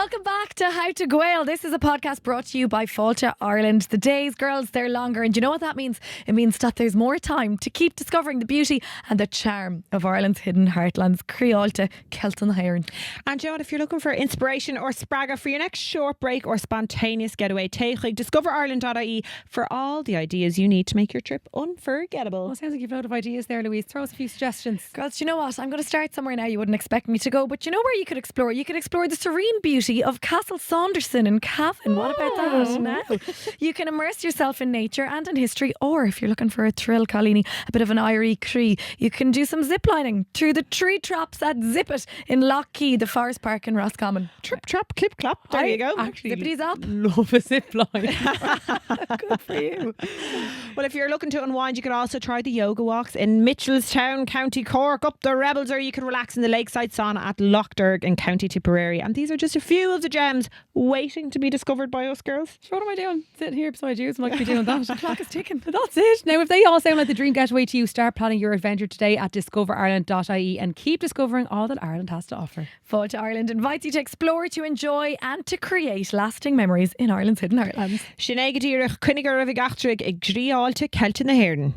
Welcome back to How to Gael. This is a podcast brought to you by Fáilte Ireland. The days, girls, they're longer. And you know what that means? It means that there's more time to keep discovering the beauty and the charm of Ireland's hidden heartlands. Creolta, Celtan Hiren. And John, if you're looking for inspiration or spragga for your next short break or spontaneous getaway, pleidhcíocht, discoverireland.ie for all the ideas you need to make your trip unforgettable. Well, sounds like you've a lot of ideas there, Louise. Throw us a few suggestions. Girls, do you know what? I'm going to start somewhere now you wouldn't expect me to go, but you know where you could explore? You could explore the serene beauty of Castle Saunderson in Cavan. What about that now? You can immerse yourself in nature and in history, or if you're looking for a thrill, Colleen, a bit of an Irie Cree, you can do some ziplining through the tree traps at Zip It in Lockheed, the Forest Park in Roscommon. Trip, trap, clip, clap. There you go. Actually, Zippity zap. love a zip line. Good for you. Well, if you're looking to unwind, you could also try the yoga walks in Mitchelstown, County Cork, up the Rebels, or you can relax in the lakeside sauna at Lochderg in County Tipperary. And these are just a few of the gems waiting to be discovered by us girls. So what am I doing? Sitting here beside you, so I might be doing that. The clock is ticking. That's it. Now, if they all sound like the dream getaway to you, start planning your adventure today at discoverireland.ie and keep discovering all that Ireland has to offer. Fáilte Ireland invites you to explore, to enjoy and to create lasting memories in Ireland's hidden heartlands. Sinead Gadírach, Cunigar of Gachtrigg, ag Griáilte Celtan na Haireann.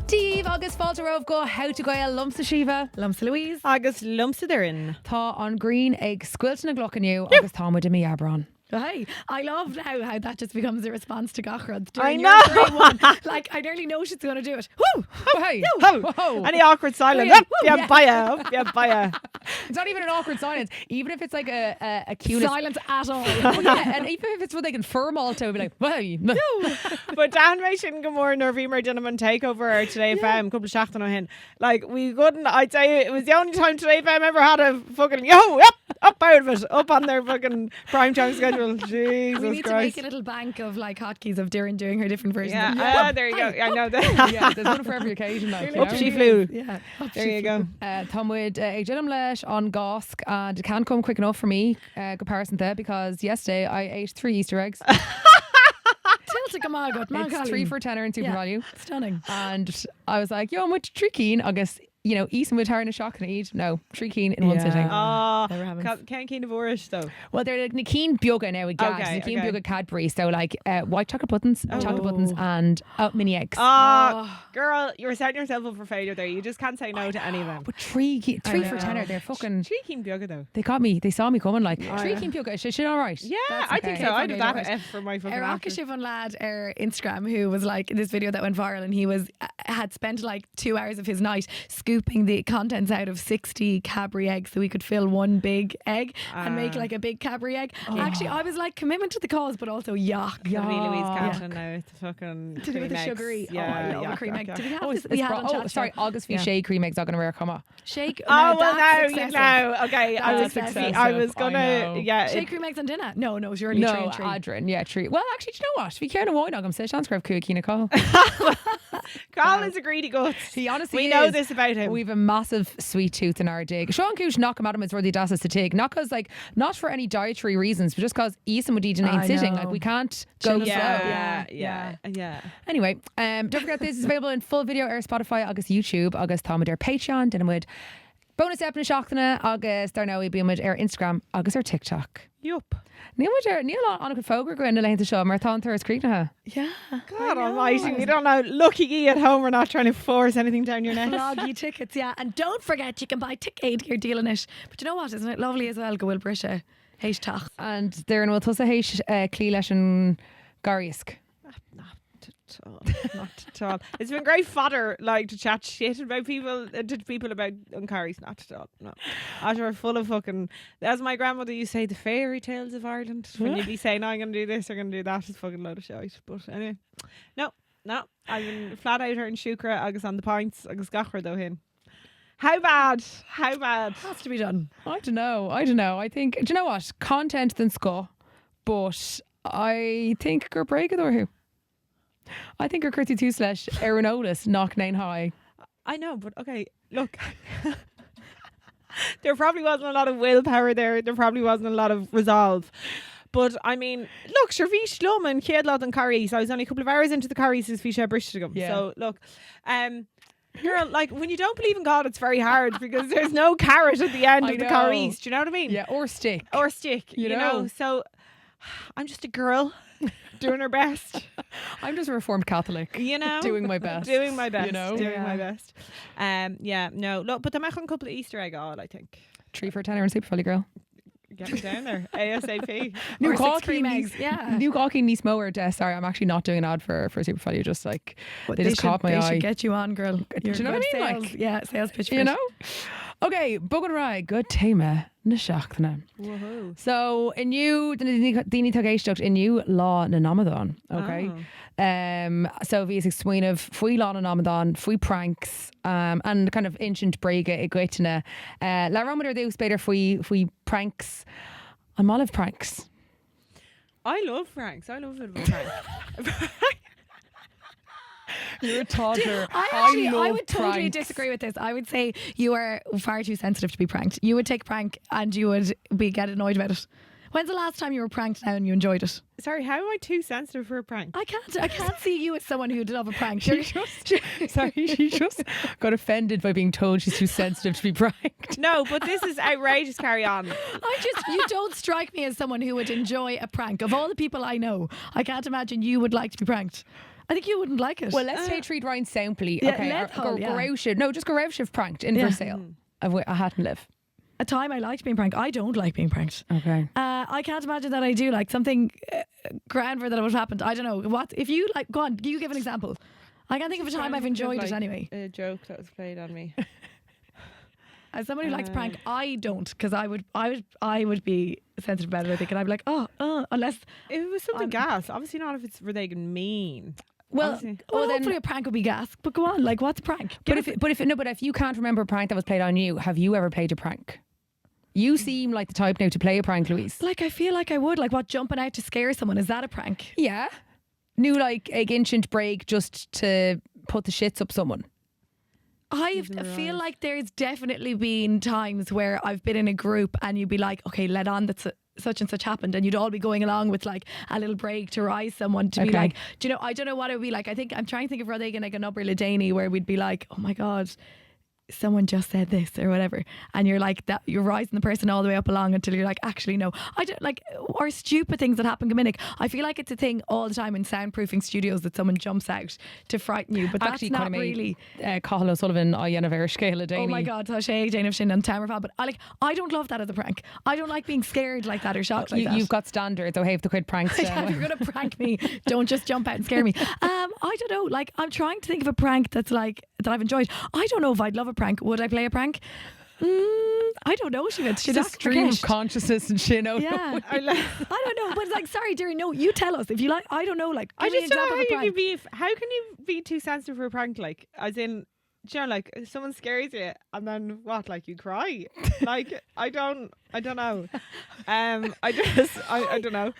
Steve, agus fáilte roh go How to Gael lumsa Shiva. Lumsa Louise. Agus lumsa therein. Tá on green ag squiltin a glockaniu agus tá muid mi abron. Hey, I love now how that just becomes a response to Gachrod. I know. Like, I nearly know she's going to do it. Woo! Hey, Whoa. Any awkward silence? Up, yeah, baya. It's not even an awkward silence. Even if it's like a cute Silence at all. Oh, yeah, and even if it's what they can firm alto, be like, "Hey." But Dan Mason Gamor Nervimer gentleman takeover today FM couple of shachtan on him. Like we couldn't. I'd say it was the only time today FM ever had a fucking up out of it, up on their fucking prime time schedule. Jesus We need Christ. to make a little bank of like hotkeys of Darren doing her different versions. Yeah, there you go. I know that. Yeah, there's one for every occasion. Like, Up she flew. Yeah. There you go. Tá muid ag Jillam leis on Gosk, and it can't come quick enough for me comparison there, because yesterday I ate 3 Easter eggs. Tilta Gamagot. It's 3 for tenner in super value. Stunning. And I was like, yo, I'm with 3 keen, agus, you know, Eason would turn a shock and eat. No, 3 keen in one sitting. Oh, Never happens. can't keen divorce though. Well, they're like Nikeen Bioga now with gas. Okay, Nikeen okay. Bioga Cadbury. So like white chocolate buttons, and mini eggs. Oh, girl, you're setting yourself up for failure there. You just can't say no to any of them. But 3 for tenner, they're fucking... 3 keen bioga though. They got me. They saw me coming like 3 keen Bioga. Is shit all right? Yeah, That's I think okay. so. I It's did okay, that right. F for my fucking Our actor. Akashivon lad, our Instagram, who was like this video that went viral, and he was had spent like 2 hours of his night scooping the contents out of 60 Cadbury eggs so we could fill one big egg and make like a big Cadbury egg. Actually, I was like commitment to the cause, but also yuck. Louise Canton now. It's fucking To do with the sugary. Yeah, I love a cream egg. Did we have this? It's We had on chat sorry, show. August shea cream eggs are going to wear comma. Shake. Oh, well, that's now you excessive. know. Okay, That's I excessive. was I gonna, know. yeah. Shake cream eggs on dinner? No, surely No, tree and tree. Adrian, yeah, tree. Well, actually, do you know what? If you care to wine, I'm say chance grab Kina Cole. Carl is a greedy guts. He honestly We is. know this about him. We've a massive sweet tooth in our dig. Sean Cooch knock him at him is where the das is to take. Not because like not for any dietary reasons, but just because Ethan would eat and ain't I sitting. know. Like we can't go slow. Yeah. Anyway, don't forget this is available in full video ar Spotify, agus YouTube, agus tá ar Patreon, dinamid bonus ep na seachtainna, agus dar now we be ar Instagram, agus our TikTok. Yup. Níl an go fógra go in the length of show, mar tá an Thursday Creek na. Yeah. God almighty, we don't know. Lucky ye at home, we're not trying to force anything down your neck. Floggy tickets, yeah. And don't forget, you can buy Ticket you're dealing it. But you know what? Isn't it lovely as well? Go Will Brisha. Heish tach. And there in will tusa heish clí leis an garisk. Not at all. It's been great fodder, like to chat shit about people, to people about uncarries. Not at all. No, as we're full of fucking. As my grandmother used to say, the fairy tales of Ireland. When you'd be saying, I'm going to do this, I'm going to do that, it's a fucking load of shit. But anyway, no. I've been flat out here in Shukra, agus on the pints, agus gachar though hin. How bad? Has to be done. I don't know. I think, do you know what? Content than sco, but I think gur break it or who. I think gur curty 2 slash Aeronolis knock 9 high. I know, but okay, look. There probably wasn't a lot of willpower there. There probably wasn't a lot of resolve. But I mean, look, sure, bhí slum and Kiadlad and Carís. I was only a couple of hours into the Carís as bhí sé bristigum. Yeah. So look, girl, like when you don't believe in God, it's very hard because there's no carrot at the end I of the know. Carís. Do you know what I mean? Yeah, or stick. Or stick, you know. So I'm just a girl doing her best. I'm just a reformed Catholic. You know, doing my best. Doing my best. You know? Doing my best. Yeah, no, look, but the mechan couple of Easter egg all, I think. 3 for a tenner and Super Valley girl. Get me down there ASAP. New Or 6 cream Gawky eggs. Yeah. New Gawky Niece Mower. Sorry, I'm actually not doing an ad for Super Value. Just like they just caught my They eye. should get you on, girl. Do you know what I mean? Sales, Like, yeah, sales pitch. For You it. know? Okay, Bugin Rai, good téime na seachtainna. Woohoo. So, inniu, Dini Tagéisteach inniu lá na nAmadán, okay? So, bhí is swin of faoi lá na nAmadán, faoi pranks, and kind of ancient brega I gweitna. La Romadar dús beidir faoi pranks. I'm olive pranks. I love pranks. I love it with prank. You're a toddler. I love would totally pranks. disagree with this. I would say you are far too sensitive to be pranked. You would take a prank and you would get annoyed about it. When's the last time you were pranked now and you enjoyed it? Sorry, how am I too sensitive for a prank? I can't see you as someone who'd love a prank. She just got offended by being told she's too sensitive to be pranked. No, but this is outrageous. Carry on. You don't strike me as someone who would enjoy a prank. Of all the people I know, I can't imagine you would like to be pranked. I think you wouldn't like it. Well, let's take treat Ryan sampley. Yeah, Okay, let hold, yeah. just go Raushiv pranked in Versailles. I hadn't live. a time I liked being pranked. I don't like being pranked. Okay. I can't imagine that I do like something grander that would have happened. I don't know what if you like. Go on, you give an example. I can't think of a time I've enjoyed it anyway. A joke that was played on me. As somebody who likes prank, I don't, because I would be sensitive about it. I think, and I'd be like, unless If it was something gas, obviously not if it's Verdagan mean. well, Obviously. well, then- hopefully a prank would be gas. But go on, like, what's a prank? But if you can't remember a prank that was played on you, have you ever played a prank? You seem like the type now to play a prank, Louise. Like, I feel like I would. Like, what, jumping out to scare someone? Is that a prank? Yeah. New like a ancient break just to put the shits up someone. I feel like there's definitely been times where I've been in a group and you'd be like, okay, let on that such and such happened, and you'd all be going along with like a little break to rise someone to be Okay. like, do you know, I don't know what it would be like. I think I'm trying to think of Rodrigan like an Upper Ladany where we'd be like, oh my God, someone just said this or whatever, and you're like that, you're rising the person all the way up along until you're like, actually no, I don't like, or stupid things that happen. Cominic, I feel like it's a thing all the time in soundproofing studios that someone jumps out to frighten you, but Actually, that's not really. Cahill O'Sullivan, I Yennever Scale Oh my God, Tashay, Jane of Shin and Tamara Fab. But I don't love that as a prank. I don't like being scared like that or shocked like that. You've got standards. Oh, hey, if the quid pranks. Yeah, if you're gonna prank me, don't just jump out and scare me. I don't know. Like, I'm trying to think of a prank that's like that I've enjoyed. I don't know if I'd love a prank. Would I play a prank? I don't know. Should It's a stream of consciousness and shit. Yeah, I don't know. But like, sorry, dearie, no, you tell us if you like. I don't know. Like, I give me an just don't example know of a how you prank. can be. How can you be too sensitive for a prank? Like, as in, do you know, like someone scares you and then what? Like you cry? Like I don't know. I don't know.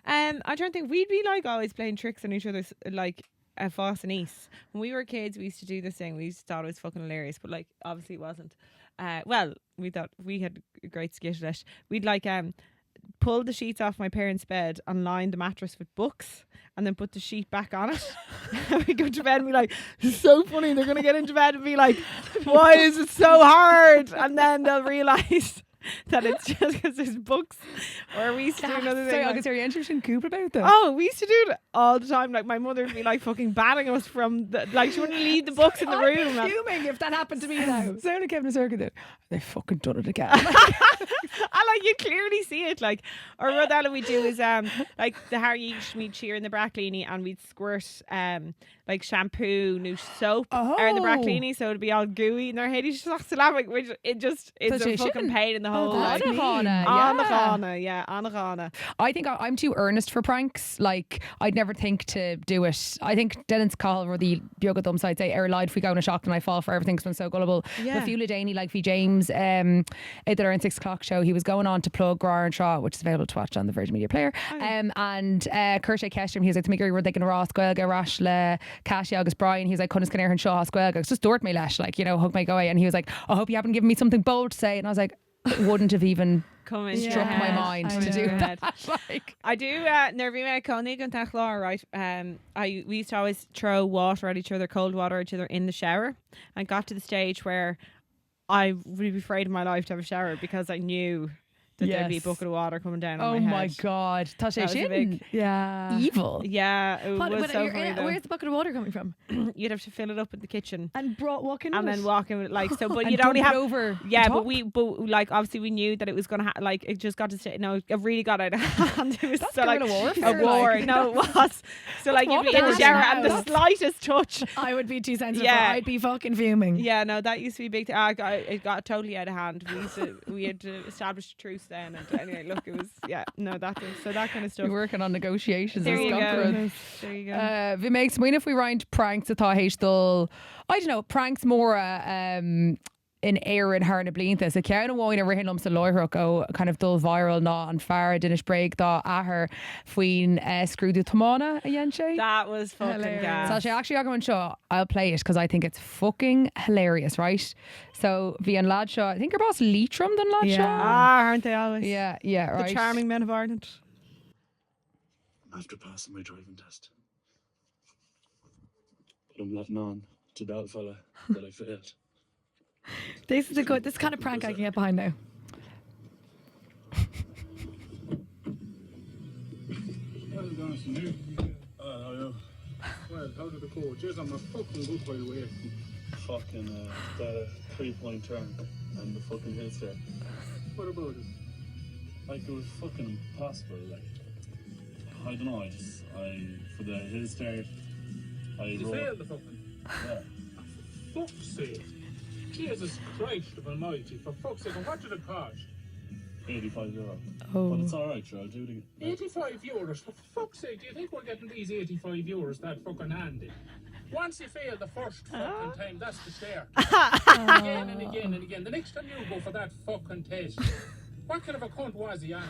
I'm trying to think. We'd be like always playing tricks on each other's like. Foss and East. When we were kids, we used to do this thing. We used to thought it was fucking hilarious, but like obviously it wasn't. Well, we thought we had a great skit at it. We'd like pull the sheets off my parents' bed and line the mattress with books and then put the sheet back on it. And we go to bed and be like, this is so funny. They're gonna get into bed and be like, why is it so hard? And then they'll realise that it's just because there's books. Or we used to do another thing. Sorry, are you interested in Coop about that? Oh, we used to do it all the time. Like my mother would be like fucking banning us from the, like she wouldn't leave the books in the room. I'm fuming if that happened to me now. Sound like Kevin a circuit there. They fucking done it again. And like you clearly see it. Like, or what else we do is like the Harry we'd cheer in the bracklini and we'd squirt like shampoo, new soap out the bracklini, so it'd be all gooey in their head. He's just laughing, which it just is But a you fucking shouldn't. pain in the whole that's life. Anna, Anna. I think I'm too earnest for pranks. Like, I'd never think to do it. I think Dylan's call where the yoga dumb side say, lied if we go in a shock and I fall for everything because I'm so gullible. Yeah. With Fiula Daney, like V James, at their 6 o'clock show, he was going on to plug Rar and Shaw, which is available to watch on the Virgin Media Player. And Kirshe Kestrim, he was like, to Miggery, we're thinking Ross, Squelga, Rash, Le, Cashy, August, Brian. He was like, Cunnis Canary and Shaw, Squelga. It's just Dort me lash, like, you know, hug my go away. And he was like, I hope you haven't given me something bold to say. And I was like, it wouldn't have even coming. struck my Yeah, mind I to do know. that. Like, I do. Nervy me Konig and Tachlor, right? We used to always throw water at each other, cold water at each other in the shower, and got to the stage where I would be afraid of my life to have a shower because I knew that there'd be a Yes. bucket of water coming down on oh my my head. God. Tá sé That was a sin big- Yeah. evil. Yeah, it But was so you're funny though. where's the bucket of water coming from? You'd have to fill it up in the kitchen And walk in and with then it. walk in with it, like so. But And you'd only dump it have over Yeah, the but top? like obviously we knew that it was gonna like it just got to stay. No, it really got out of hand. It was That's so like guerrilla warfare, a war. like. No, it was. So like you'd be in the warfare shower now. and the That's- slightest touch. I would be too sensitive. Yeah. I'd be fucking fuming. Yeah, no, that used to be a big thing. It got totally out of hand. We had to establish a truce then. And anyway, look, it was that kind of stuff. You're working on negotiations. There as you Scotland. go. There you go. Bhí méid smuoine if we round pranks atá héistal, I don't know, pranks more in air and her na blinta. So ceann bháin a rihinnom sa loirthach ó kind of dul viral ná an fear dinis break dá ahar faoin scrúdú tomána a dhéan sé. That was fucking Hilarious. gas. So sé actually agamann seo, I'll play it because I think it's fucking hilarious, right? So bhí an lad seo, I think your boss Leitrim den lad Yeah. seo. Aren't they always? Yeah, right. The charming men of Ireland. After passing my driving test, but I'm letting on to that fella that I failed. This is this kind of prank I can get behind now. Well, how did it go? Cheers, I'm a fucking good by the way. Fucking that 3-point turn and the fucking hill start. What about it? Like it was fucking impossible. Like I don't know. I for the hill start. You failed the fucking. Yeah. Fuck's sake! Jesus Christ of Almighty! For fuck's sake! And what did it cost? €85. But it's alright, sure. I'll do it again. €85? For fuck's sake! Do you think we're getting these €85 that fucking handy? Once you fail the first fucking time, that's the start. Again and again and again. The next time you go for that fucking test, what kind of a cunt was he anyway?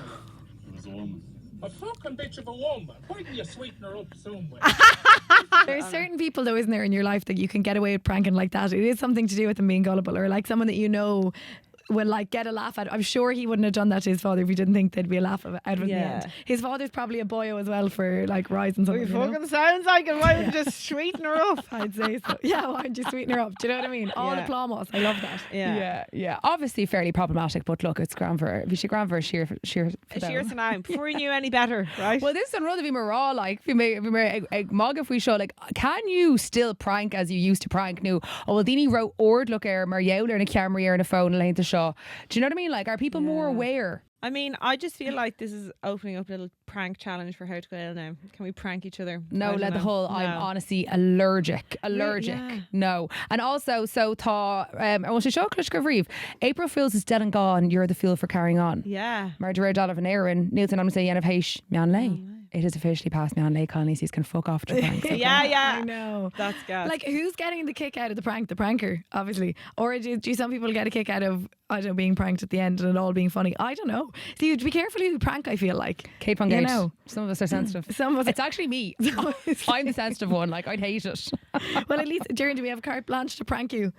It was a woman. A fucking bitch of a woman. Why didn't you sweeten her up somewhere? There's certain people though, isn't there, in your life that you can get away with pranking like that. It is something to do with them being gullible, or like someone that you know will like get a laugh at. I'm sure he wouldn't have done that to his father if he didn't think there'd be a laugh out of it in the Yeah. end. His father's probably a boyo as well for like rising something. It You know? fucking sounds like it. Why don't you just sweeten her up? I'd say so. Yeah, why don't you sweeten her up? Do you know what I mean? All the Yeah. plamos. I love that. Yeah. Obviously fairly problematic, but look, it's grand for we should grand for sheer for Cheers to now. Before we knew any better, right? Well, this is another bhí mar rá, like, bhí mé ag mag if we show, like, can you still prank as you used to prank now? Oh, well, Dini wrote ord look mar yeowler and a camera and a phone and the show. Do you know what I mean? Like, are people more aware? I mean, I just feel like this is opening up a little prank challenge for How to Gael now. Can we prank each other? I No, don't let the know. whole, No. I'm honestly allergic. yeah. No. And also, so tá, I want to show Clish Gavriv. April Fools is dead and gone. You're the fool for carrying on. Yeah. Mar de Dal of an Aaron, Nielsen, I'm going to say, Yen of Heish, Mian Lay. It is officially past Mian Lay, Connie's. Can fuck off to pranks. okay? Yeah. I know. That's gas. Like, who's getting the kick out of the prank? The pranker, obviously. Or do some people get a kick out of, I don't know, being pranked at the end and it all being funny? I don't know. See, you have to be careful who you prank, I feel like. Cape on You Gate. know. Some of us are sensitive. Some of us- It's actually me. I'm the sensitive one. Like, I'd hate it. Well, at least, Darren, do we have carte blanche to prank you?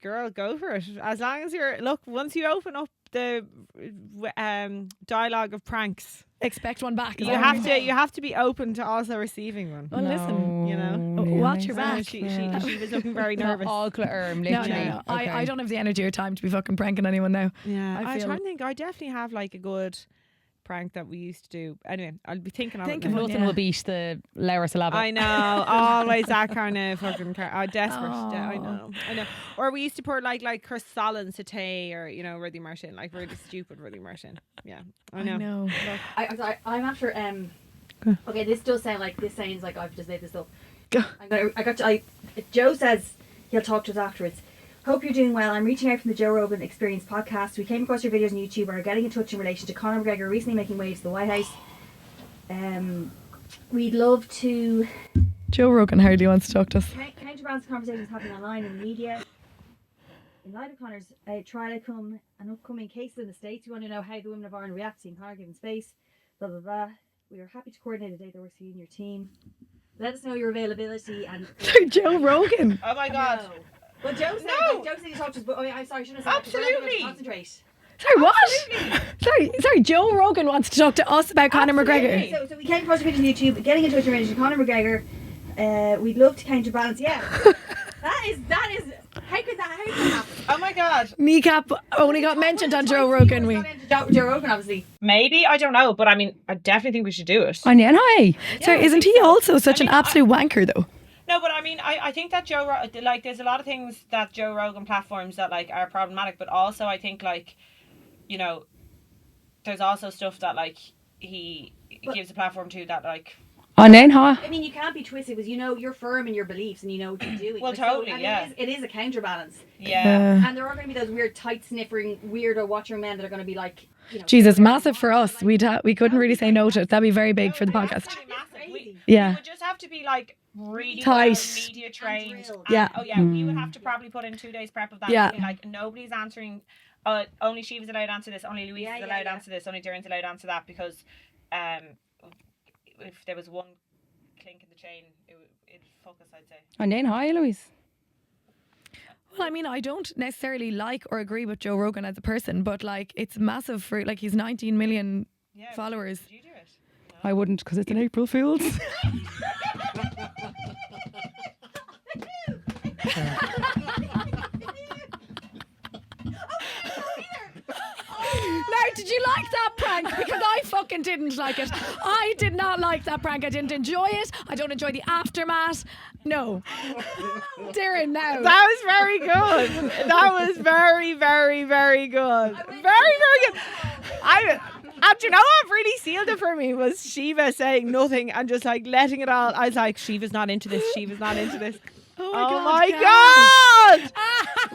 Girl, go for it. As long as look, once you open up the dialogue of pranks, Expect one back. Is you that what have you're to saying? you have to be open to also receiving one. Well, listen, you know. Watch your So back. she was looking very nervous. All clear, No, literally. no. Okay. I don't have the energy or time to be fucking pranking anyone now. Yeah, I I'm feel- trying to think. I definitely have like a good prank that we used to do. Anyway, I'll be thinking of Think it. of now. one. Nothing Yeah. will beat the Laura Salaba. I know, always that kind of fucking. Desperate. Aw. I know. Or we used to pour like croissant satay, or Rudy Martin, like really stupid Rudy Martin. Yeah, I know. I'm sorry. I'm after. Okay, this does sound like I've just made this up. Go. Joe says he'll talk to us afterwards. Hope you're doing well. I'm reaching out from the Joe Rogan Experience podcast. We came across your videos on YouTube and are getting in touch in relation to Conor McGregor recently making waves to the White House. We'd love to Joe Rogan hardly wants to talk to us. counterbalance conversations happening online in the media. In light of Conor's trial outcome and upcoming cases in the States, we want to know how the women of Ireland react to seeing Conor given space. Blah blah blah. We are happy to coordinate a date that works for you and your team. Let us know your availability and. Joe Rogan. Oh my god. No. Well, Joe said No. Joe said he talked to us, but I'm sorry, I shouldn't have said that, 'cause we're not gonna Absolutely. concentrate. Sorry, what? Sorry. Joe Rogan wants to talk to us about Conor McGregor. So we came across a video on YouTube, getting in touch with Conor McGregor. We'd love to counterbalance. Yeah, that is. How could that happen? Oh my god. Kneecap only got mentioned on Joe Rogan. Joe Rogan, obviously. Maybe, I don't know, but I mean, I definitely think we should do it. Onion, hi. Sorry, isn't he also such an absolute wanker though? No, but I mean, I think that like, there's a lot of things that Joe Rogan platforms that like are problematic, but also I think like, you know, there's also stuff that like he gives a platform to that like. Onion, hi. I mean, you can't be twisted because you know you're firm in your beliefs and you know what you're doing. Well, totally, yeah. It is a counterbalance. Yeah. And there are going to be those weird, tight sniffing, weirdo watching men that are going to be like, you know, Jesus, massive for us. We couldn't really say no to it. That'd be very big for the podcast. Yeah. We would just have to be like really Tight. well media trained. drilled. Yeah. Oh yeah, we would have to probably put in 2 days prep of that. Yeah. And be like, nobody's answering. Only Shiva's allowed to answer this. Only Louise is allowed to answer this. Only Darren's allowed to answer that because, if there was one clink in the chain, it'd fuck us, I'd say. Onion, hi, Louise. Well, I mean, I don't necessarily like or agree with Joe Rogan as a person, but like it's massive for like he's 19 million followers. Would you do it? I wouldn't because it's an April Fool's. Now, did you like that prank? Because I fucking didn't like it. I did not like that prank. I didn't enjoy it. I don't enjoy the aftermath. No. Darren, now. That was very good. That was very, very, very good. Very, very good. Do you know what really sealed it for me was Shiva saying nothing and just like letting it all. I was like, Shiva's not into this. Shiva's not into this. Oh my god!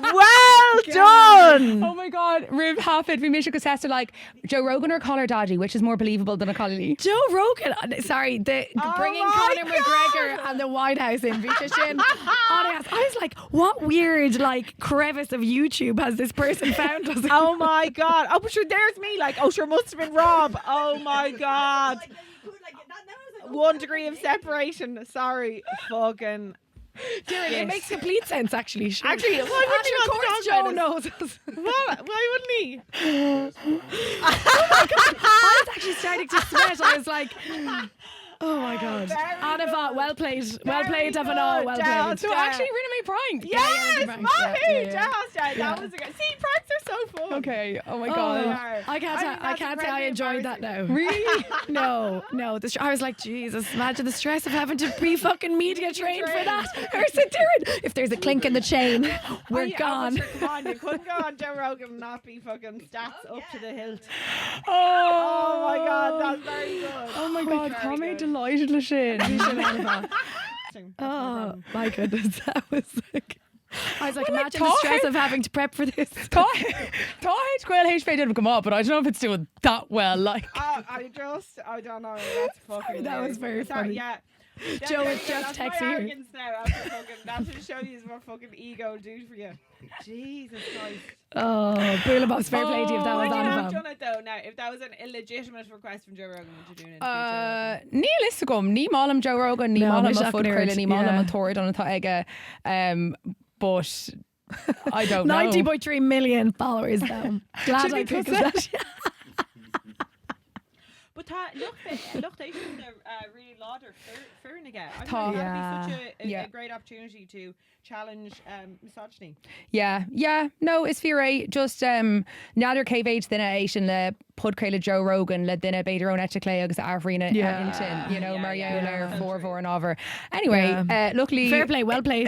Well done! Oh my god, Riv Hafid, we miss Sister like Joe Rogan or Conor Daddy, which is more believable than a Collie? Joe Rogan, sorry, bringing my Conor McGregor and the White House in Vichashin. I was like, what weird like crevice of YouTube has this person found us? Oh my god! Oh, but sure, there's me. Like, oh, sure, must have been Rob. Oh my god! 1 degree of separation. Sorry, fucking. Darren, it makes complete sense actually. Sure. Actually, why would you of want to course talk Joe about knows us. Why wouldn't he? I was actually starting to sweat. I was like, oh my god. Anava, well played, Davina, well played. So actually, really made prank. Yes, prank. Mahi, Yeah. That was a good. See, pranks are so fun. Okay. Oh my Oh, god. I can't say I enjoyed that now. Really? No. I was like, Jesus, imagine the stress of having to be fucking media trained for that. I said, Darren, if there's a clink in the chain, we're gone. Come on, you couldn't go on Joe Rogan and not be fucking stats up to the hilt. Oh my god, that's very good. Oh my god, Tommy delighted Lashin. Oh my goodness, that was like. I was like, Well, like, imagine the stress of having to prep for this. Tá Quail HP didn't come up, but I don't know if it's doing that well. Like, I don't know. That's fucking. That was very funny. Yeah. Joe is just that's my texting here. arrogance now after fucking. That should show you what fucking ego will do for you. Jesus Christ. Oh, Boolabob's fair play to you if that was Would you have on done it though? Now, if that was an illegitimate request from Joe Rogan, would you do it in the future? Ní listigum, ní málam Joe Rogan, ní No, málam mis a fud ac cruile, ní málam yeah. a tóir on atá aige. But I don't know. 90.3 million followers though. Glad Should I we picked put that. But look, they should really lauder fearing again. I Tá. think that'd be such Yeah. a great opportunity to challenge misogyny. Yeah, no, is fiore just neither cave than a Asian le podcréile Joe Rogan le dinner beidir own etchle agus Arvrina Hinton, you know, Mariola or Vor and over. Anyway, luckily Fair play, well played.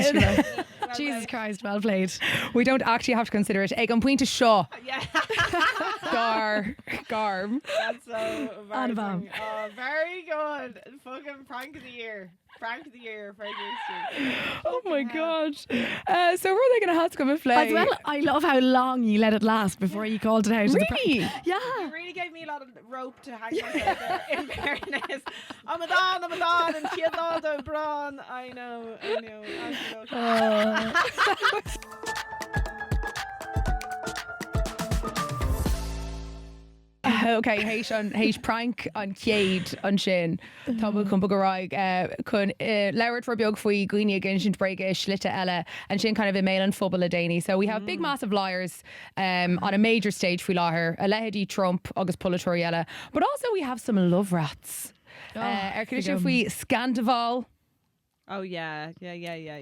Jesus Christ, well played. we don't actually have to consider it. Ag an point to shaw. Yeah. Garm. That's so Anabam. embarrassing. Oh, very good. Fucking prank of the year. Prank of the year, Fred Rooster. Oh my god. So were they gonna have to come and play? As well, I love how long you let it last before you called it out. as a prank. Really? Yeah. You really gave me a lot of rope to hang myself there, in fairness. Amadán, and Chiadaldo Braun. I know. Okay, héis prank an céad an sin tá bhfuil chun bagaráig chun leabhart for beag faoi gcuine gin sin breige slite eile and sin kind of email and phobal a dainy. So we have big massive liars on a major stage faoi láthair, a lehidí Trump agus Polatóir eile, but also we have some love rats. Cuidir faoi Scandival. Oh yeah.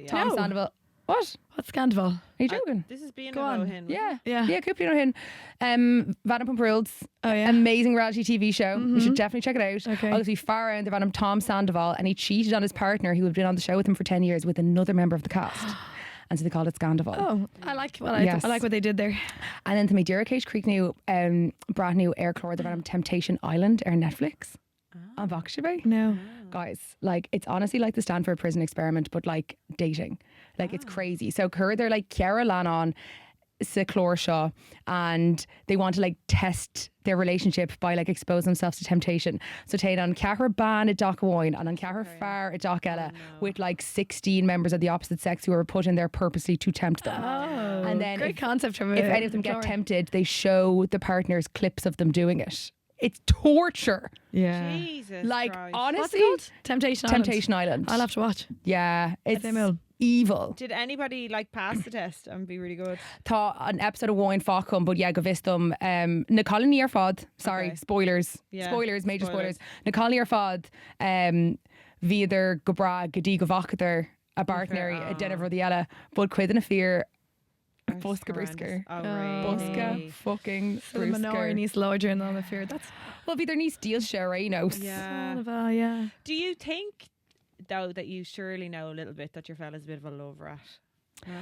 Tom Sandoval. What? What's Scandival? Are you joking? This is being Go on. hin. Yeah, Yeah. Cúpla hin. Vanderpump Rules. Oh, yeah. Amazing reality TV show. You should definitely check it out. Okay. Obviously, far around the Vanham Tom Sandoval, and he cheated on his partner who had been on the show with him for 10 years with another member of the cast. And so they called it Scandival. Oh, I like what Yes. I like what they did there. And then to make Dura Cage Creek new brand new air chlor the Vanham Temptation Island air Netflix. On Vaxshabay. No. Guys, like it's honestly like the Stanford prison experiment, but like dating. Like it's crazy. So they're like Ciara Lannon, Chlor Shaw, and they want to like test their relationship by like expose themselves to temptation. So take on Cahar Ban at Doc Wine and on Cahar Far at Doc Ella with like 16 members of the opposite sex who are put in there purposely to tempt them. Oh, And then great concept from if any of them get tempted, they show the partners clips of them doing it. It's torture. Yeah. Jesus Like Christ. What's honestly, it called? Temptation Island. Temptation Island. I'll have to watch. Yeah, it's they will. evil. Did anybody like pass the test and be really good? Tá an episode of Wine Fácum, but yeah, go vistum. Na colony ar fad. Sorry, Okay. spoilers. Yeah, Spoilers, major spoilers. spoilers. Na colony ar fad. Viidir go bra gadi go vachadar a bartneri a denver the ella, but quid in a fear. Buska Brusker. Oh, Buska really? fucking So the menorah Brusker. needs larger and on the fear. That's Well, viidir níos deal share, you know. Yeah. yeah. Do you think, though, that you surely know a little bit that your fella's a bit of a love rat? No?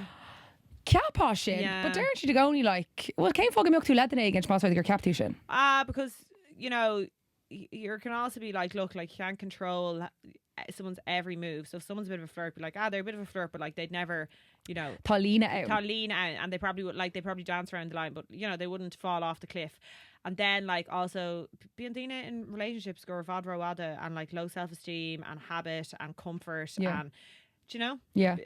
Capá sin, Yeah. but daren't you to go only like, well, came fucking milk to leather against Moss with your cap tuition. Because, you know, you can also be like, look, like you can't control someone's every move. So if someone's a bit of a flirt, be like, they're a bit of a flirt, but like they'd never, you know, Paulina out. lean out, and they probably would, like, they probably dance around the line, but you know, they wouldn't fall off the cliff. And then like also being in relationships go vadro wada and like low self-esteem and habit and comfort Yeah. and do you know? Yeah.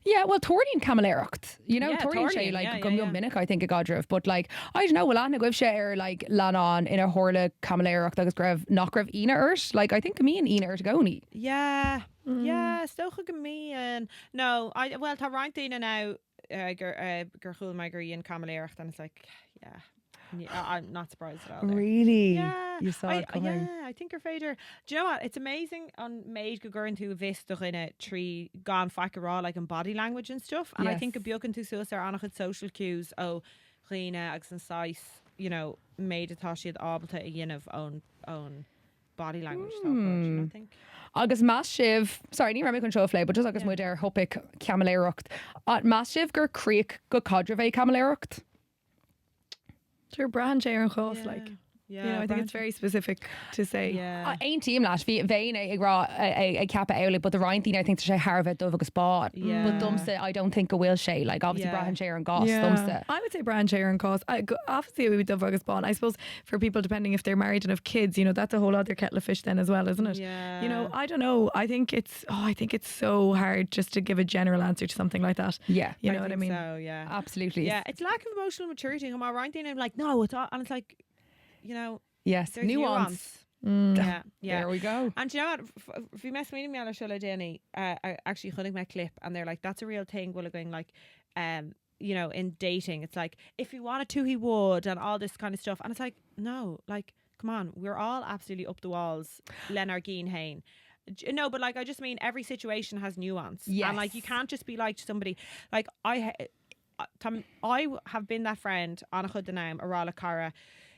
Yeah, well, Tordian Camalerocht, you know, Yeah, Tordian Tordian, Shay, like, yeah, Gummy yeah. Minnick, I think, a Godriv, but like, I don't know, well, Anna Gwiv share, like, Lanon in a Horla Camalerocht, agus Grev, not Grev Ina Urt, like, I think me and Ina Urt goni. Yeah. Yeah, still chuig me and no, well tá reintíine now gur chuil me gur íon Camaleocht and it's like, yeah. I'm not surprised at all. There. Really? Yeah, You saw it coming. Yeah, I think you're fader. Do you know what? It's amazing on Maid go going to vis in a tree gone facker raw like in body language and stuff. And I Yes. think a biocan to sus are anach social cues. Oh, Rina agus an size, you know, made a tashi at albalta a yin of own body language. I think. Agus massive, sorry, ní raibh control flay, but just agus muid hopic Camalerocht. Massive gur creek go Codrive Camalerocht. Sure, brand Jay and Cross, like. Yeah, You know, I think it's very specific to say. Yeah. Ein team last vein a cap early, but the Ryan thing I think to say Harvard Dove agus spot. Yeah. But Dumsa I don't think a will Shay. Like obviously Yeah. Brian Share and Goss Dumsa. I would say brand share and cost. Obviously, it would be Dove August Bond. I suppose for people, depending if they're married and have kids, you know, that's a whole other kettle of fish then as well, isn't it? Yeah. You know, I don't know. I think it's so hard just to give a general answer to something like that. Yeah. You know what I think mean? So yeah. Absolutely. Yeah, it's lack of emotional maturity. I'm all right, and I'm like, no, it's all, and it's like, you know, Yes. there's Nuance. Yeah, yeah. There we go. And do you know what? If you mess with me on a show like Jenny, I actually hunting my clip, and they're like, that's a real thing. Well, going like, you know, in dating, it's like if he wanted to, he would, and all this kind of stuff. And it's like, no, like, come on, we're all absolutely up the walls. Leonard Geen Hain. No, but like, I just mean every situation has nuance. Yes. And like, you can't just be like to somebody like I have been that friend on a chud denam arala cara.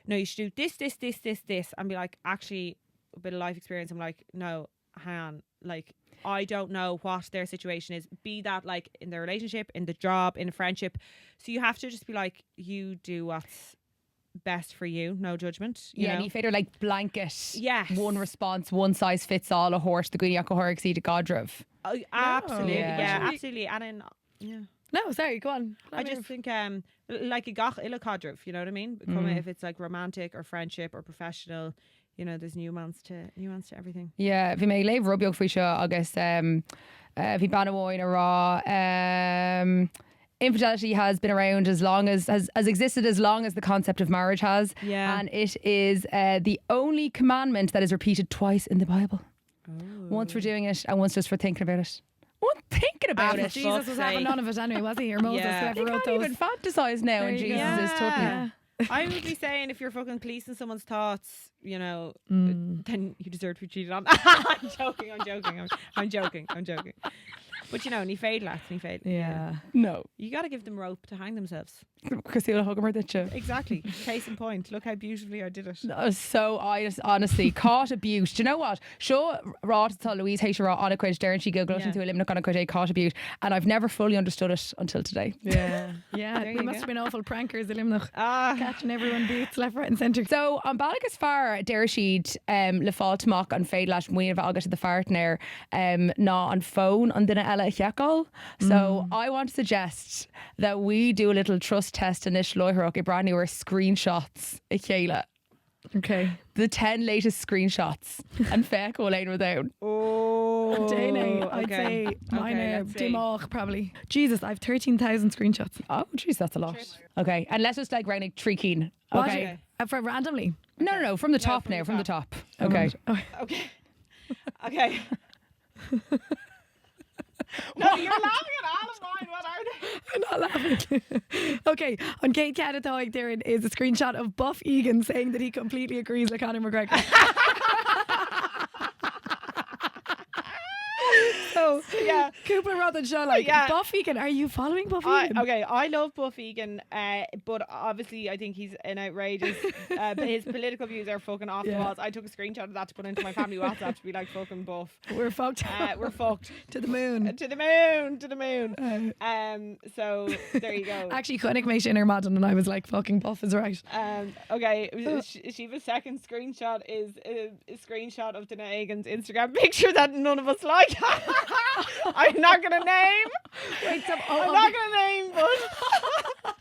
No, you should do this, and be like, actually, a bit of life experience. I'm like, no, hang on, like, I don't know what their situation is. Be that like in their relationship, in the job, in a friendship. So you have to just be like, you do what's best for you, no judgment. You Yeah, know? and you fader like blanket. Yes. One response, one size fits all. A horse, the Gwiniach Horror seed Godriv. Oh, absolutely, Yeah. yeah, absolutely, and then yeah. No, sorry, go on. I just think like a gach illa cadriv, you know what I mean? If it's like romantic or friendship or professional, you know, there's nuance to everything. Yeah, bhí mé léh rubbeog faoi seo agus bhí banahhain a rá infidelity has been around as long as has existed as long as the concept of marriage has. Yeah. And it is the only commandment that is repeated twice in the Bible. Once for doing it and once just for thinking about it. What thinking about it? Jesus was having none of it anyway, was he? Or Moses, Yeah. whoever You wrote can't those. even fantasize now There and you Jesus go. is talking. I would be saying if you're fucking policing someone's thoughts, you know, then you deserve to be cheated on. I'm joking. But you know, ní féad lads, ní féad. Yeah. No. You got to give them rope to hang themselves. Cosúil Hugmer did you? Exactly. Case in point. Look how beautifully I did it. So I just honestly caught abuse. Do you know what? Sure, Rod saw Louise H. Raw on a quiz there and she googled into a limit on a quiz caught abuse, and I've never fully understood it until today. Yeah. Yeah, There we you must go. have been awful prankers, the limnach. Ah. Catching everyone beats left, right and centre. So on Balag's far dare sheet le fáilteach an féad leis muoineh agus the fartner ná an phone an duine eile cheáil. So I want to suggest that we do a little trust test in this loihrach a brand newer screenshots a chéile. Okay. The 10 latest screenshots and feck all later down. Oh. Dana, I'd okay. say mine are let's see. Dimach probably. Jesus, I've 13,000 screenshots. Oh, jeez, that's a lot. Okay, and let's just like round like three keen. What? Okay. For randomly. No, from the top from now, the from the top. top. Okay. Okay. Okay. No, you're laughing at all of mine. What are they? I'm not laughing. Okay, on Kate Canatáig there is a screenshot of Buff Egan saying that he completely agrees with Conor McGregor. So Yeah. Cooper Roth and Shaw like Yeah. Buff Egan. Are you following Buff Egan? Okay, I love Buff Egan, but obviously I think he's an outrageous. His political views are fucking off the Yeah. walls. I took a screenshot of that to put into my family WhatsApp to be like, fucking Buff. We're fucked. We're fucked. To the moon. To the moon, to the moon. So there you go. Actually, Connick made in her Madden and I was like, fucking Buff is right. Okay, Shiva's second screenshot is a screenshot of Dana Egan's Instagram picture that none of us like. I'm not gonna name. Wait, I'm not gonna name, but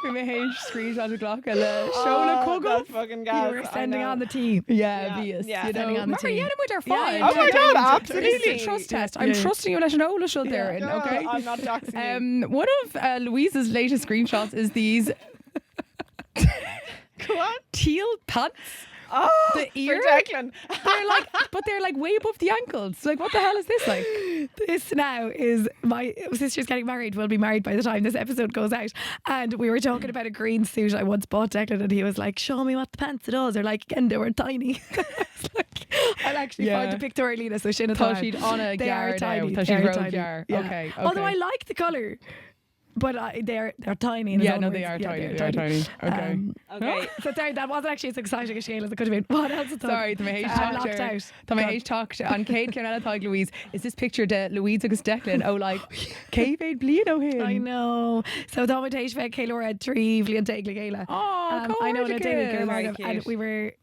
We may have screenshot of Glock and show the that cook. fucking you guy. were sending on the team. Yeah, Yeah, obvious. yeah. You know. Sending on the Remember, team. yeah, with our Yeah, five. yeah, Oh my yeah, god, yeah. This is absolutely. a trust test. Yeah. I'm trusting you. Let you know, Lashul there. No, Okay. I'm not doxing you. One of Louise's latest screenshots is these Go on. teal pants. Oh, The ear? for Declan. They're like way above the ankles. Like, what the hell is this like? This now is my sister's getting married. We'll be married by the time this episode goes out. And we were talking about a green suit I once bought Declan, and he was like, "Show me what the pants it does." Or like, again, they were tiny. I was like, I'll actually Yeah. find a picture of Lena so she Thought she'd on a They are gar tiny. now. Thought They she'd are road tiny. gar. Yeah. Okay. Although I like the colour. But they're tiny. In Yeah, his no, own they words. are Yeah, tiny. they're They are tiny. Okay. Okay. So sorry, that wasn't actually as exciting a scale as it could have been. What else is Sorry, the H I'm talk locked out. Tá mé H talk an Kate Carnella Tag Louise. Is this picture de Louise agus Declan? Oh, like Kate made bleed o him. I know. So Dom Tash Veg Kaylor had three Vlian Tegla Gala. Oh, I know David David Very and cute. we were.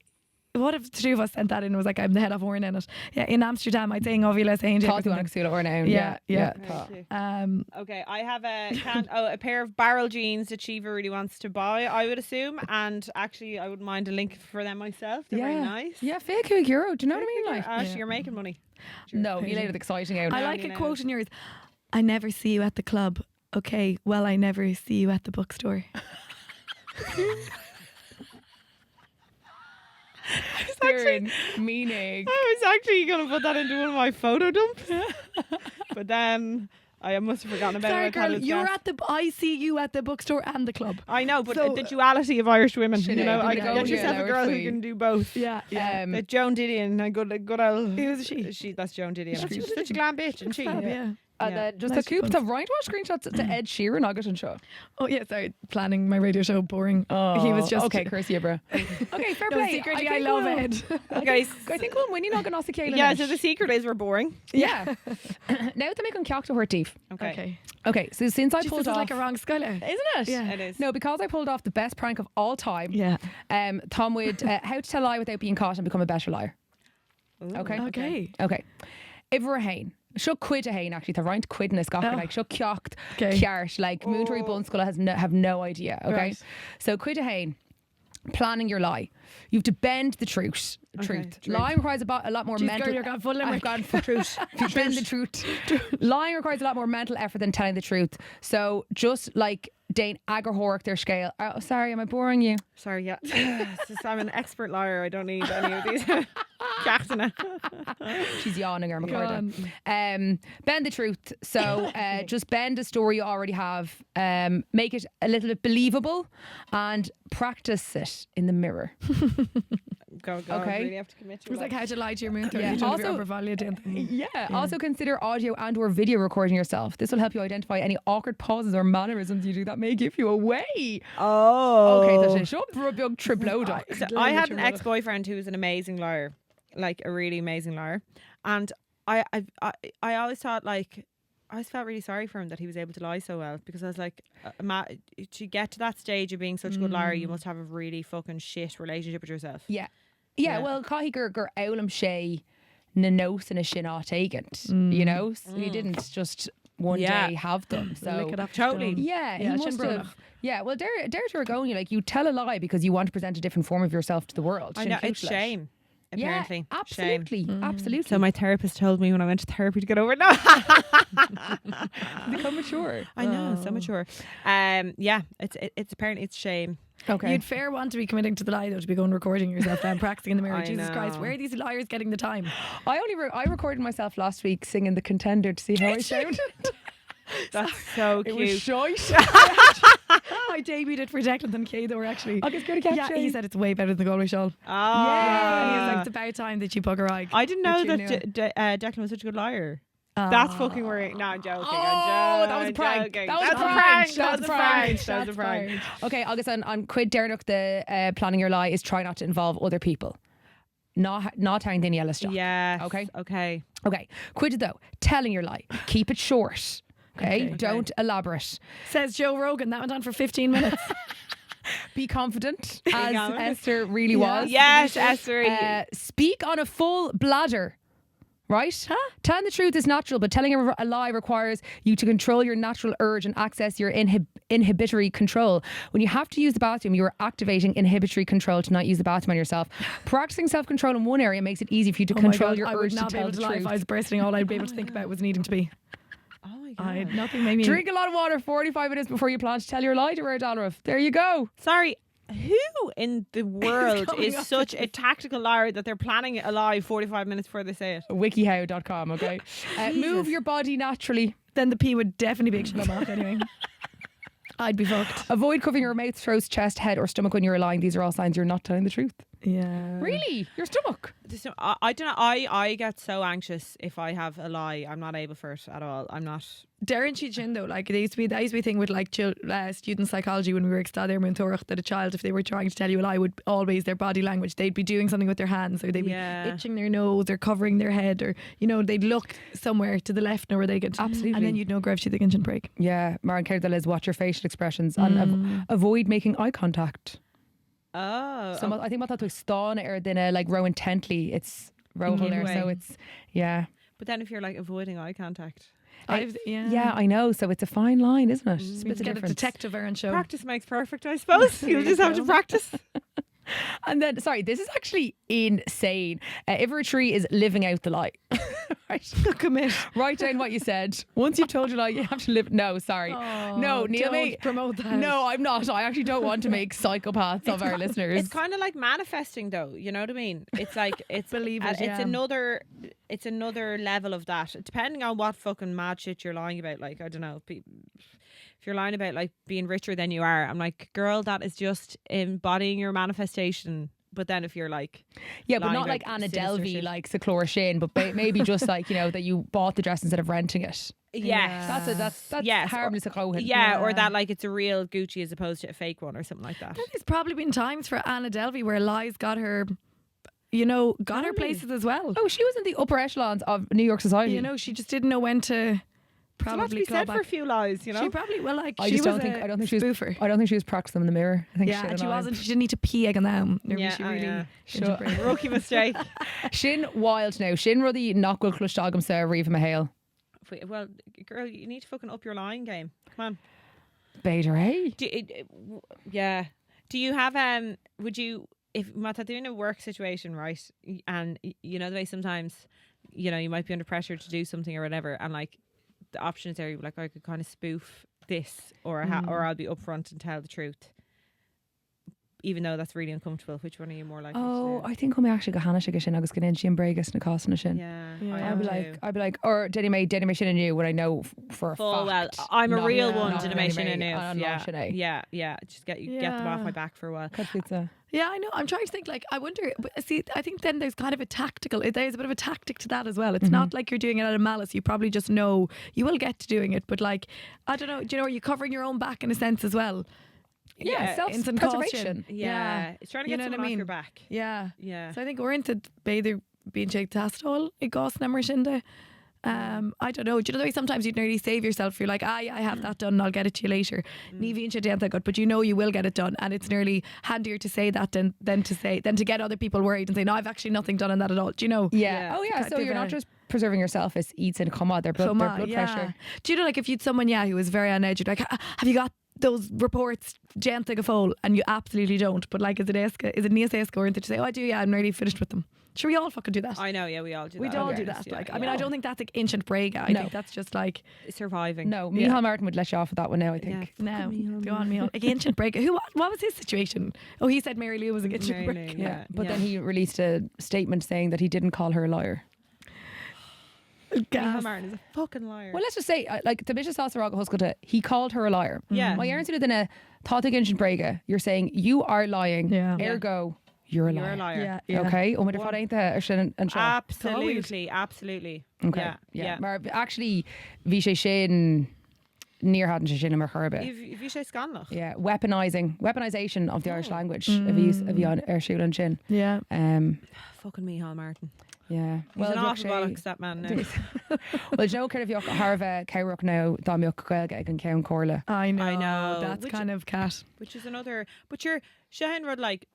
What if the two of us sent that in and was like, I'm the head of Warren in it? Yeah, in Amsterdam, I'd say Ovula saying Tá tú an Xula or now. Yeah, yeah. tá. Okay, I have a pair of barrel jeans that Shiva really wants to buy, I would assume, and actually I wouldn't mind a link for them myself. They're very nice. Yeah, fake euro. Do you know what I mean? Like, Actually, you're making money. no, you later the exciting out. I like you a know. quote in yours. I never see you at the club. Okay, well, I never see you at the bookstore. Actually, meaning. I was actually going to put that into one of my photo dumps, but then I must have forgotten about Sorry, it. I thought girl, it was you're gas. at the. I see you at the bookstore and the club. I know, but So- the duality of Irish women, Sinead, you know, I'm I gonna get go yourself a with girl who faoi. can do both. Yeah, yeah. Joan Didion, a good old. Who is she? That's Joan Didion. That's She's Joan such a Didion. glam bitch, isn't she? Fab, yeah. And Yeah. just Nice the coop, ones. the right watch screenshots to Ed Sheeran August and show. Oh yeah, sorry. Planning my radio show boring. He was just okay, curse you, bro. Okay, fair No, play. secretly, I think love we'll- Ed. Okay. I think we'll win. You're not going to Kayla. Yeah, so the secret is we're boring. Yeah. Now to make on ceacht to her teeth. Okay. Okay, so since I This pulled is off, like a wrong scholar. isn't it? Yeah. It is. No, because I pulled off the best prank of all time. Yeah. Tom would how to tell a lie without being caught and become a better liar. Ooh, Okay. Okay. Okay. Iver a hain. Seo cuid a hain actually. Tá roint cuid in a scocker Oh. like seo ceacht, Okay. ceart, like Moontory Bun School have no idea. Okay. Right. So cuid a hain. planning your lie. You have to bend the truth. Lying requires a lot more mental. Girl, you're gone full limerick. I've gone for truth. Bend the truth. Lying requires a lot more mental effort than telling the truth. So just like Dane Agarhork their scale. Oh, sorry, am I boring you? Sorry, yeah. It's just, I'm an expert liar. I don't need any of these. She's yawning her McCartan. Bend the truth. So just bend a story you already have. Make it a little bit believable and practice it in the mirror. Go. Okay. I really have to commit to It was like how to lie to your moon. Yeah. Also, also consider audio and or video recording yourself. This will help you identify any awkward pauses or mannerisms you do that may give you away. Oh. Okay, that's it. Shut up for a big triplo doc. So I had an ex-boyfriend who was an amazing liar, like a really amazing liar, and I always thought like I always felt really sorry for him that he was able to lie so well, because I was like, to get to that stage of being such a good liar, you must have a really fucking shit relationship with yourself. Yeah. Well, Caithí gur elam sé na nós and a sin á taigent, you know? So he didn't just one day have them. So totally. Yeah, he must have. Yeah, well, dare to Argonia, like you tell a lie because you want to present a different form of yourself to the world. I know, it's shame. Apparently. Yeah, absolutely. Absolutely. So my therapist told me when I went to therapy to get over it. No. Become mature. I know, so mature. Yeah, it's apparently it's shame. Okay. You'd fair want to be committing to the lie though, to be going recording yourself and practicing in the mirror. I Jesus know. Christ, where are these liars getting the time? I recorded myself last week singing The Contender to see how I sounded. That's so cute. It was shite. I debuted it for Declan and Kay though, actually. I was going to catch Yeah, he said it's way better than the Galway Shawl. Oh. And he was like, it's about time that you bug her eye. I didn't know that Declan was such a good liar. That's fucking worrying. No, I'm joking. That was a prank. Joking. That was a prank. Okay, August, on quid Dernock, the planning your lie is try not to involve other people. Not having the yellow stuff. Yeah. Okay. Quid though, telling your lie. Keep it short. Okay. Don't elaborate. Says Joe Rogan. That went on for 15 minutes. Be confident, as Esther really was. Yes, Esther. Speak on a full bladder. Right? Telling the truth is natural, but telling a lie requires you to control your natural urge and access your inhibitory control. When you have to use the bathroom, you are activating inhibitory control to not use the bathroom on yourself. Practicing self-control in one area makes it easy for you to control your urge to tell the truth. If I was bursting, all I'd be able to think about was needing to be. Oh my God. Nothing made me. Drink a lot of water 45 minutes before you plan to tell your lie to Rare Dalrov. There you go. Sorry. Who in the world is such a tactical liar that they're planning a lie 45 minutes before they say it? Wikihow.com, okay? Move your body naturally. Then the pee would definitely be off anyway. I'd be fucked. Avoid covering your mouth, throat, chest, head or stomach when you're lying. These are all signs you're not telling the truth. Yeah. Really? Your stomach? I don't know. I get so anxious if I have a lie. I'm not able for it at all. I'm not. Darren Chin though, like there used to be a thing with like student psychology when we were there in Torach, that a child, if they were trying to tell you a lie, would always their body language, they'd be doing something with their hands, or they'd be itching their nose or covering their head, or they'd look somewhere to the left now where they could. Absolutely. And then you'd know gravity the engine break. Yeah, Maren Kerr is watch your facial expressions and avoid making eye contact. Oh. So I think what that was stán or then like row intently. It's row there, so it's But then if you're like avoiding eye contact. Yeah, I know. So it's a fine line, isn't it? It's a bit get a detective Aaron show. Practice makes perfect, I suppose. You'll just have to practice. And then, sorry, this is actually insane. If a tree is living out the lie, right? Commit. Write down what you said. Once you've told your lie, you have to live. No, sorry. No, Neil, don't promote that. No, I'm not. I actually don't want to make psychopaths of our listeners. It's kind of like manifesting, though. You know what I mean? It's like it's another level of that. Depending on what fucking mad shit you're lying about. Like, I don't know. If you're lying about like being richer than you are, I'm like, girl, that is just embodying your manifestation. But then if you're like, yeah, but not like Anna Delvey, like Seclora Shane, but maybe just like, that you bought the dress instead of renting it. Yes, that's harmless. Or that like it's a real Gucci as opposed to a fake one or something like that. There's probably been times for Anna Delvey where lies got her, got her places as well. Oh, she was in the upper echelons of New York society. She just didn't know when to. Probably be said for a few lies, She probably I don't think she was spoofer. I don't think she was practicing them in the mirror. I think she wasn't. She didn't need to pee on them. Rookie mistake. Shin wild now. Shin ruddy knockle clutch dogum sir Reeve Mahale. Well, girl, you need to fucking up your lying game. Come on. Bader, hey? Do Do you have would you, if Mata doing a work situation, right, and you know the way sometimes, you know, you might be under pressure to do something or whatever, and like the options there, you're like, I could kind of spoof this, or or I'll be upfront and tell the truth, even though that's really uncomfortable. Which one are you more likely to do? I think we actually go Hannah sin agus gan sin breagus na cosna sin. Yeah, I'd be like, or Denny May sin and you when I know for a full fact. well, I'm a not- real not one. Denny Denimation May and and not Sinead. yeah. Just get them off my back for a while. Cut pizza. Yeah, I know. I'm trying to think, like, I wonder, but see, I think then there's kind of a tactical, there's a bit of a tactic to that as well. It's not like you're doing it out of malice. You probably just know you will get to doing it. But like, I don't know, do you know, are you covering your own back in a sense as well? Yeah, instant self-preservation. caution. Yeah, it's trying to You get know what someone I off mean? your back. Yeah. Yeah. So I think we're into beidir being shake tastall I gos na mar sinnde. I don't know. Do you know the way sometimes you'd nearly save yourself? You're like, yeah, I have that done and I'll get it to you later. Ní bhíonn sé déanta agat, but you know you will get it done, and it's nearly handier to say that than to get other people worried and say, no, I've actually nothing done on that at all. Do you know? Yeah. Oh yeah. Kind So of you're a- not just preserving yourself, it's eats and come on their blood pressure. Do you know, like, if you'd someone who was very on edge, you'd be like, have you got those reports déanta go fóil? And you absolutely don't. But like, is it níos éasca or to say, I do, yeah, I'm nearly finished with them. Sure, we all fucking do that. I know, yeah, we all do that. We'd all do Yes, that. yeah, Like, yeah. I mean, I don't think that's like ancient brega. I No. think that's just like, Surviving. No, Micheál Martin would let you off with that one now, I think. no, go on, Micheál. Like, ancient brega. What was his situation? Oh, he said Mary Lou was an ancient Mary Lou, brega. yeah. But then he released a statement saying that he didn't call her a liar. Micheál Gas. Martin is a fucking liar. Well, let's just say, like, the Bishop Sasaraga Huscota, he called her a liar. Yeah. My Aaron said in a Táta Ginshin Brega, you're saying you are lying, Yeah. ergo, you're a You're liar. a liar. Yeah, yeah. Okay, and with fad ain't the sin and Absolutely. Okay, Yeah. Maar actually, vi sé sin near hadn't sé sin mar charbe. If you say scanlach. Yeah, weaponization of the Irish language. A bhí on siúl and sin. Yeah. Fucking Micheál Martin. Yeah. He's an look, awful bollocks, that man now. Well, Joe Curry of Harva Cowrock now, Damiok Quelga ag Cown Corla. I know. I know. That's Which- kind of cat. Which is another. But you're Shahan Rud, like,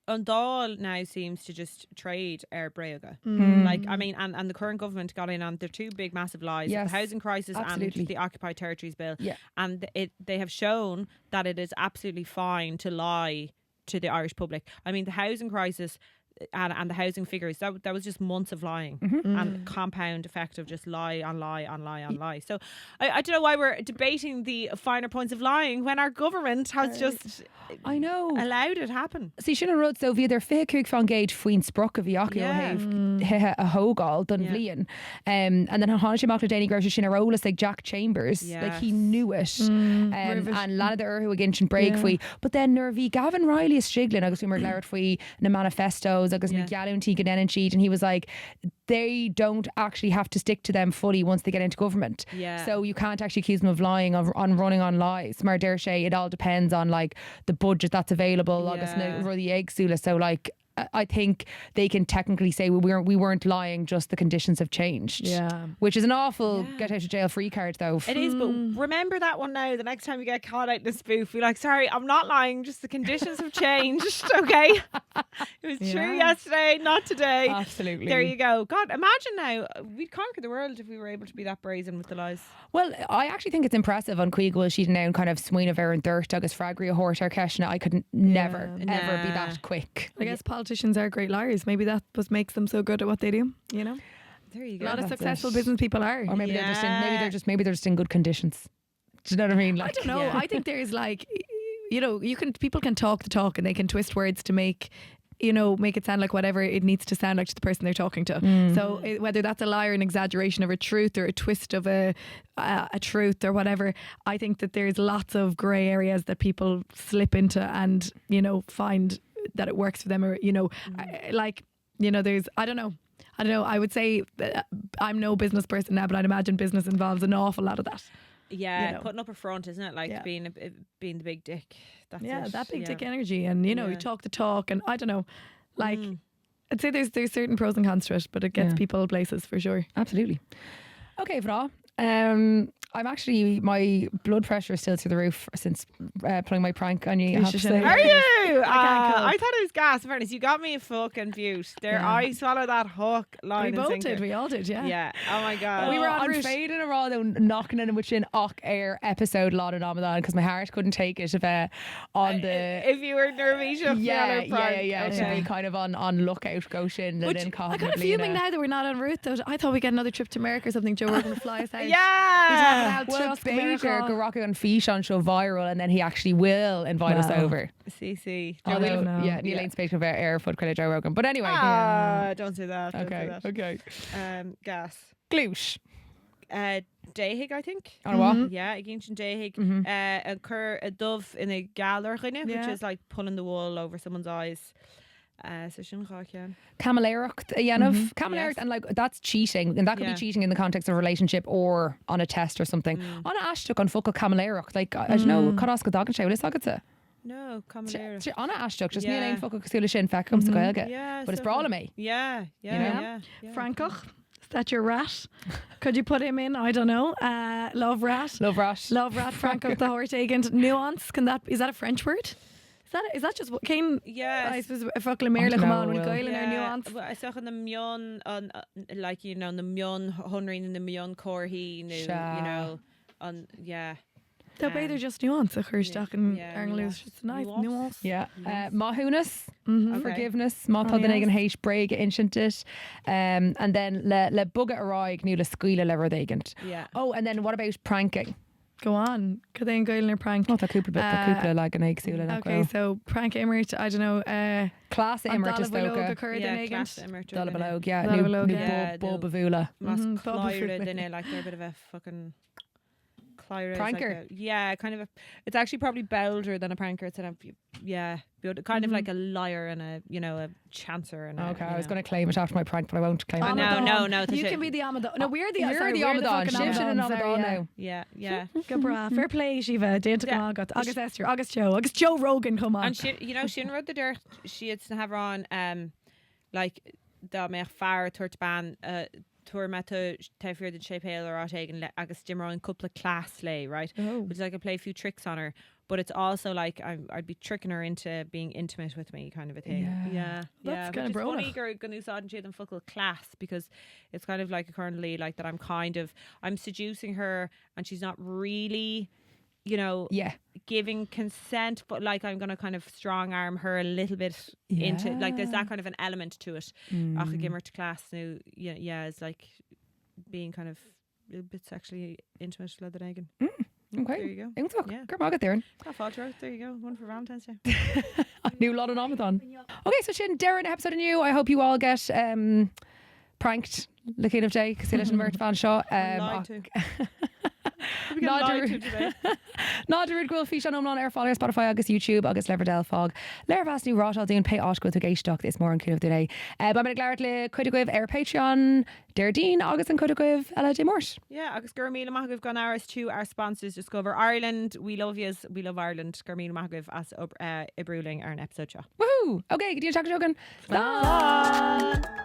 Undal now seems to just trade Air Breoga. Like, I mean, and the current government got in on their two big massive lies: Yes, the housing crisis absolutely. and the Occupied Territories Bill. Yeah. And they have shown that it is absolutely fine to lie to the Irish public. I mean, the housing crisis and the housing figures, that was just months of lying and compound effect of just lie on lie on lie on lie. So I don't know why we're debating the finer points of lying when our government has just I know. allowed it happen. See, sin an rud so bhí idir fécúig fan géid faoin spruch a bhí acu ó heh a hógáil don bhliain. And then hána sé mach le déananig raibh sé sin a rólas like Jack Chambers. Like, he knew it. And lana who again sin break faoi. But then nuair bhí Gavin Riley is striglin agus bhí mar leir faoi na manifestos agus na gealúntí go denan siad, and he was like, they don't actually have to stick to them fully once they get into government. Yeah. So you can't actually accuse them of lying, on running on lies. Mar deir sé, it all depends on like the budget that's available agus na rudí éagsúla. So like, I think they can technically say we weren't lying, just the conditions have changed. Yeah. Which is an awful get out of jail free card though. It is, but remember that one now. The next time you get caught out in a spoof, be like, sorry, I'm not lying, just the conditions have changed. Okay. It was true yesterday, not today. Absolutely. There you go. God, imagine now, we'd conquer the world if we were able to be that brazen with the lies. Well, I actually think it's impressive on Quigwell she'd now kind of swing of Aaron Dirt agus Fragri a Hort ar Keshna. I could never ever be that quick. I guess politicians are great liars. Maybe that what makes them so good at what they do. You know, There you a go. lot of That's successful it. business people are. Or maybe they're just in good conditions. Do you know what I mean? I Like, don't know. I think there's like, you know, people can talk the talk and they can twist words to make it sound like whatever it needs to sound like to the person they're talking to. So whether that's a lie or an exaggeration of a truth or a twist of a truth or whatever, I think that there's lots of grey areas that people slip into and, find that it works for them, or, there's, I don't know. I would say that I'm no business person now, but I'd imagine business involves an awful lot of that. Yeah, putting up a front, isn't it? Like being the big dick. That's it. That big dick energy, and you talk the talk, and I don't know, like I'd say there's certain pros and cons to it, but it gets people places for sure. absolutely. Okay, Vrá. I'm actually, my blood pressure is still through the roof since playing my prank on you. I have to should say. have- Are you? can't cope. I thought it was gas. In fairness, you got me a fucking beaut. There, Yeah. I swallowed that hook, line, We and both sinker. did. We all did. Yeah. Yeah. Oh my god. We were on I'm route. fading a raw though, knocking in within ock air episode lot of nAmadán because my heart couldn't take it if on the. If you were nervous, Yeah. It should Okay. be kind of on lookout, go shin, and then I'm kind of cognitively, fuming now that we're not en route though. I thought we'd get another trip to America or something. Joe Rogan would fly us out. Yeah. Well, Just Beidir Meiriceá. go rocking on Fish on show viral, and then he actually will invite us Wow. over. CC. Although, know. yeah, Neil ain't speaking about air foot credit Joe Rogan. But anyway, Don't say that. Don't okay, say okay. that. Gas. Gloosh. Déhig, I think. On what? Yeah, a ginch déhig. Mhm. A cur a dove in a galar which Yeah. is like pulling the wool over someone's eyes. So sin chachan. Camalerocht again of Mhm. Camalerocht, Yes. and like that's cheating, and that could Yeah. be cheating in the context of a relationship or on a test or something. On a ashtuk on fuckle Camalerocht, like as you know, Carrasco dog and show this agata. No, camalera. On a ashtuk, just Yeah. Neil ain't fuckle Casula Shin feck comes to Gaelga. Yeah, But it's so brawling me. Yeah, yeah, You know? yeah. Francoch, is that your rat? Could you put him in? I don't know. Love rat. Love Rash. Love rat. Francoch the horse agent. Nuance. Is that a French word? Is that just what came? Yeah. I suppose if fucking Merle come on with Gael in our nuance. Well, I saw in the Mion on like the Mion Hunrin in the Mion core he knew, Sha. on They're both just nuance. A chuirsteach and yeah, Arnluz. nuance. It's nice Nuance. nuance. Yeah. Mahunas. Mhm. Forgiveness, Mátha den yes. ag an hééis breig insintit, and then le bugad aráig nu le scuile le rodéigent. Yeah. Oh, and then what about pranking? Go on. Could they Gael in their prank? Oh, tá cúpla bit, tá cúpla like an éagsúla. Okay, so prank Immert. I don't know. Class Immert is Dala tóca. Cur Yeah, den class agent. Immer Dala Balog, yeah. Dala New Balog, yeah. Bob Bavula. Mas Mhm, Bob Clyra, Bavula. then like they're a bit of a fucking Clyra. is Pranker. Like yeah, kind of a. It's actually probably bolder than a pranker. It's kind of like a liar and a a chancer and. Okay, I was going to claim it after my prank, but I won't claim it. Amadán. no, it's You a- can be the Amadán. No, we're the You're sorry, the we're Amadán. fucking Shimshin and Amadán, sorry, Amadán yeah. now. Yeah. Go bra. Fair play, Shiva. Déanta go Yeah. agat. Agus Esther. Agus Joe. Agus Joe Rogan come on. And she wrote the dirt. She had to have her on like the me far tuairt ban tuair me to teifir the shapeale or átegan agus dimmer on couple of class lay, right? Oh. Which is like I play a few tricks on her. But it's also like I'd be tricking her into being intimate with me, kind of a thing. Yeah. That's Which kinda is funny, bronach. going to and in fuckle class because it's kind of like currently like that. I'm seducing her and she's not really, Yeah. giving consent, but like I'm gonna kind of strong arm her a little bit into like there's that kind of an element to it. Ach, give her to class now. Yeah, it's like being kind of a bit sexually intimate with the Egan. Okay. There you go. Ingtok. Yeah. Good market there. That falter out. There you go. One for Valentine's Day. New lot of Amadán. Okay, so Shin, Darren episode of you. I hope you all get pranked. The kid of day, Casilla and Mert Van Shaw. Lied to. We get lied to today. Náidir ghfuil fi an omlán ar fáil ar Spotify agus YouTube agus leverdel fog. Leirhas ní rátáil dún pe áisgóil tú géisteach is mór an cúmh duné. Ba me gglair le chuidigh ar Patreon, Deirdín agus an chuidigh eile dé mórt. Yeah, agus Gurmíle Mahagov gone hours to our sponsors. Discover Ireland. We love yous. We love Ireland. Gurmíle Mahagov as Ibruling ar an episode show. Woohoo! Okay, good to chat to you again. Bye.